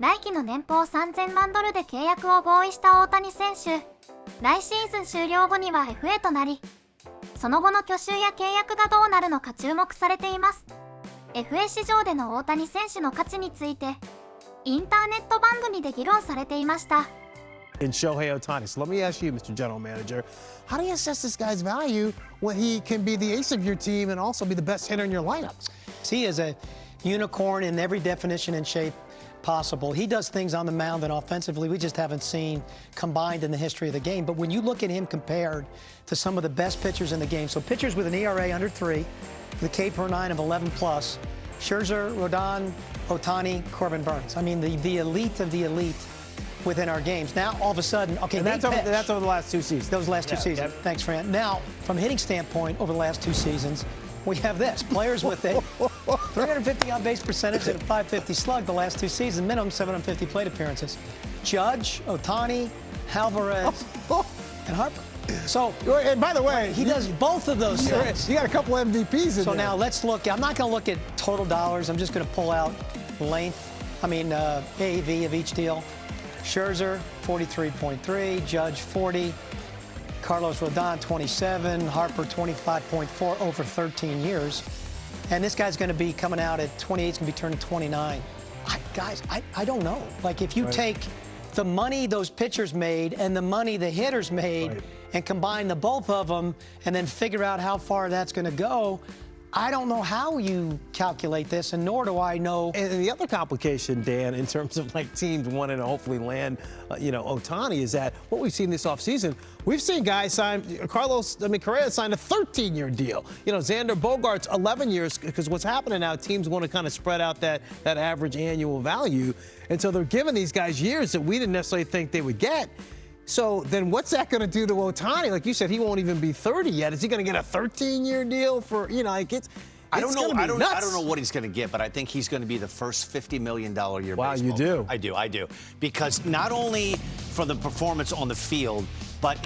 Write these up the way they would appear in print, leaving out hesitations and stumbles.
来季の年俸3000万ドルで契約を合意した大谷選手。来シーズン終了後には FA となり、その後の去就や契約がどうなるのか注目されています。FA 市場での大谷選手の価値について、インターネット番組で議論されていました。In Shohei Ohtani. So let me ask you, Mr. General Manager, how do you assess this guy's value when he can be the ace of your team and also be the best hitter in your lineups? He is a unicorn in every definition and shape possible. He does things on the mound and offensively we just haven't seen combined in the history of the game. But when you look at him compared to some of the best pitchers in the game, so pitchers with an ERA under 3, the K per 9 of 11 plus, Scherzer, Rodon, Ohtani, Corbin Burns. I mean, the elite of the elite within our games. Now, all of a sudden, okay, that's over the last 2 seasons. Those last 2 seasons. Yeah. Thanks, Fran. Now, from a hitting standpoint, over the last 2 seasons, we have this. Players with a 350 on-base percentage and a 550 slug the last 2 seasons, minimum 750 plate appearances. Judge, Ohtani, Alvarez, and Harper. So, and by the way, he does both of those things. You got a couple MVPs in there. So now let's look. I'm not going to look at total dollars. I'm just going to pull out length. AAV of each deal. Scherzer, 43.3. Judge, 40. Carlos Rodon, 27. Harper, 25.4 over 13 years. And this guy's going to be coming out at 28. He's going to be turning 29. Guys, I don't know. Like, if you take the money those pitchers made and the money the hitters made and combine the both of them and then figure out how far that's going to go, I don't know how you calculate this, and nor do I know. And the other complication, Dan, in terms of like teams wanting to hopefully land, Ohtani, is that what we've seen this offseason, we've seen guys sign, Correa signed a 13-year deal. Xander Bogaerts, 11 years, because what's happening now, teams want to kind of spread out that average annual value. And so they're giving these guys years that we didn't necessarily think they would get. So then what's that going to do to Ohtani? Like you said, he won't even be 30 yet. Is he going to get a 13-year deal for, I don't know what he's going to get, but I think he's going to be the first $50 million year. Wow, you do? I do. Because not only for the performance on the field, but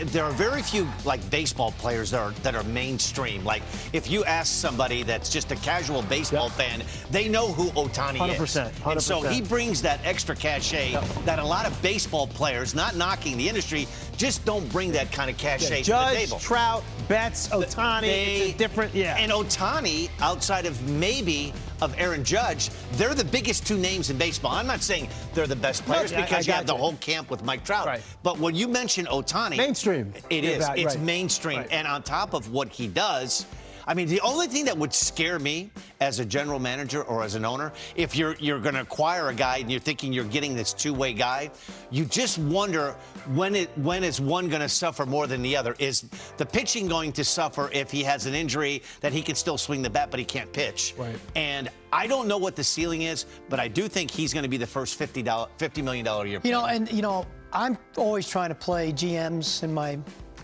there are very few like baseball players that are mainstream. Like if you ask somebody that's just a casual baseball fan, they know who Ohtani 100%, is. 100%. And so he brings that extra cachet that a lot of baseball players, not knocking the industry, just don't bring that kind of cachet to the table. Judge, Trout, Betts, Ohtani, it's a different, And Ohtani, outside of maybe of Aaron Judge, they're the biggest 2 names in baseball. I'm not saying they're the best players because you have the whole camp with Mike Trout. Right. But when you mention Ohtani, mainstream. It is. It's right. mainstream. Right. And on top of what he does, the only thing that would scare me as a general manager or as an owner, if you're going to acquire a guy and you're thinking you're getting this 2-way guy, you just wonder when is one going to suffer more than the other? Is the pitching going to suffer if he has an injury that he can still swing the bat but he can't pitch? Right. And I don't know what the ceiling is, but I do think he's going to be the first $50 million a year player. I'm always trying to play GMs in my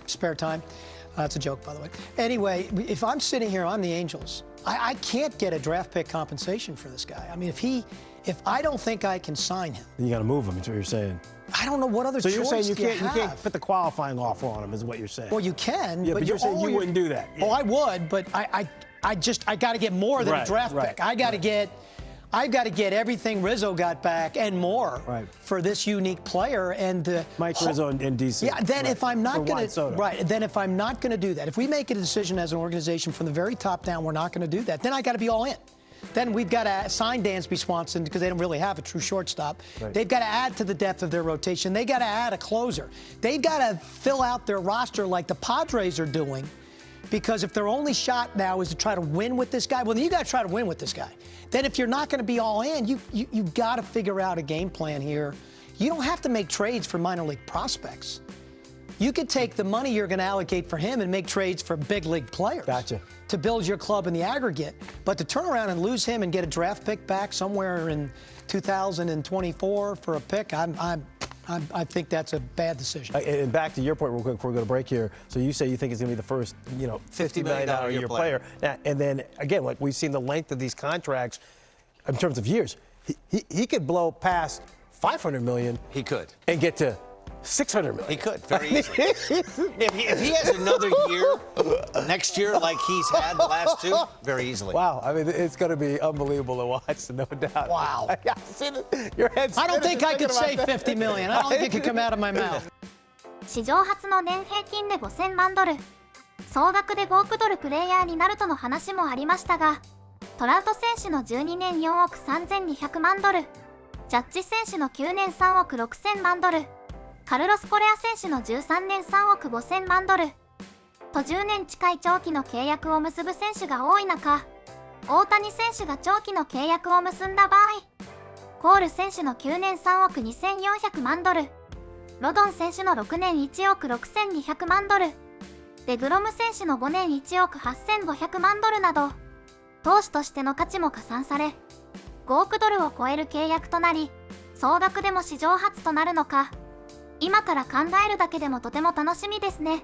spare time. That's a joke, by the way. Anyway, if I'm sitting here, I'm the Angels. I can't get a draft pick compensation for this guy. If I don't think I can sign him, You got to move him. That's what you're saying. I don't know what other choice So you're saying you do can't put the qualifying offer on him, is what you're saying? Well, you can. Yeah, but you're saying you wouldn't do that. Oh, I would, but I got to get more than a draft pick. I've got to get everything Rizzo got back and more for this unique player. And Mike Rizzo in DC. Yeah. Then if I'm not going to then if I'm not going to do that, if we make a decision as an organization from the very top down, we're not going to do that. Then I got to be all in. Then we've got to sign Dansby Swanson because they don't really have a true shortstop. Right. They've got to add to the depth of their rotation. They got to add a closer. They've got to fill out their roster like the Padres are doing. Because if their only shot now is to try to win with this guy, well, then you got to try to win with this guy. Then if you're not going to be all in, you got to figure out a game plan here. You don't have to make trades for minor league prospects. You could take the money you're going to allocate for him and make trades for big league players. Gotcha. To build your club in the aggregate. But to turn around and lose him and get a draft pick back somewhere in 2024 for a pick, I think that's a bad decision. And back to your point real quick before we go to break here. So you say you think he's going to be the first, $50 million a year player. Now, and then, again, like we've seen the length of these contracts in terms of years. He could blow past $500 million. He could. And get to $600 million. He could very easily. if he has another year next year like he's had the last two, very easily. Wow, I mean, it's going to be unbelievable to watch, no doubt. Wow. Yeah, your head's I don't spinning think I thinking could about say that. $50 million. I don't think it could come out of my mouth. 史上初の年平均で5000万ドル、総額で5億ドルプレイヤーになるとの話もありましたが、トラウト選手の12年4億3200万ドル、ジャッジ選手の9年3億6000万ドル、カルロス・コレア選手の13年3億5000万ドルと10年近い長期の契約を結ぶ選手が多い中、大谷選手が長期の契約を結んだ場合、コール選手の9年3億2400万ドル、ロドン選手の6年1億6200万ドル、デグロム選手の5年1億8500万ドルなど、投手としての価値も加算され、5億ドルを超える契約となり、総額でも史上初となるのか、今から考えるだけでもとても楽しみですね。